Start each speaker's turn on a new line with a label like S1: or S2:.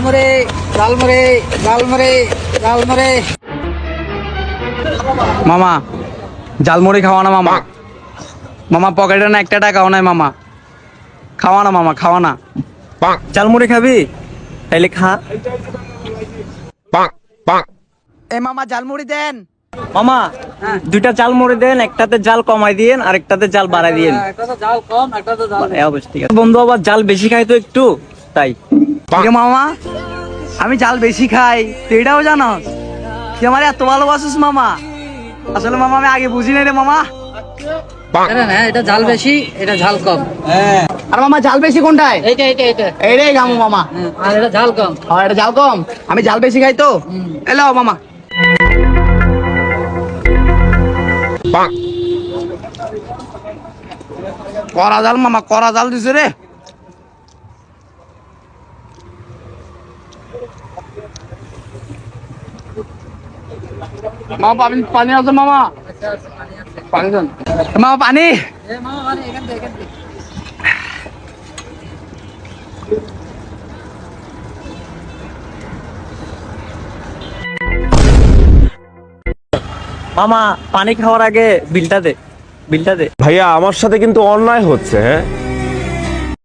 S1: ঝালমুড়ি ঝালমুড়ি ঝালমুড়ি ঝালমুড়ি।
S2: মামা ঝালমুড়ি খাওয়া না মামা। মামা পকেটে না একটা টাকাও নাই মামা, খাওয়া না মামা, খাওয়া না।
S3: ঝালমুড়ি খাবি? তাইলে খা।
S2: এ মামা ঝালমুড়ি দেন।
S3: মামা দুইটা ঝালমুড়ি দেন, একটাতে জাল কমাই দিয়েন আর একটাতে জাল বাড়াই দিয়েন।
S1: একটা তো ঝাল কম, একটা তো ঝাল
S3: এই অবস্থা ঠিক আছে। বন্ধু আবার জাল বেশি খাই তো একটু, তাই।
S2: এ মামা আমি জাল বেশি খাই, তুই এটাও জানোস? তুই আমার এত ভালোবাসিস মামা। আসলে মামা আমি আগে বুঝি নাই রে মামা।
S1: না, এটা ঝাল বেশি, এটা ঝাল কম।
S2: আর মামা জাল বেশি কোনটায়?
S1: এইটা এইটা এইটা।
S2: এইটাই খামু মামা।
S1: আর এটা ঝাল কম।
S2: আর এটা জাল কম, আমি জাল বেশি খাই তো। এলো মামা। করা জাল মামা, করা জাল দিছে রে। মামা পানি পানি আছে মামা, পানি দেন মামা, পানি।
S1: মামা মানে এখান থেকে এখান থেকে।
S3: মামা পানি খাওয়ার আগে বিলটা দে, বিলটা দে।
S4: ভাইয়া আমার সাথে কিন্তু অন্যায় হচ্ছে। হ্যাঁ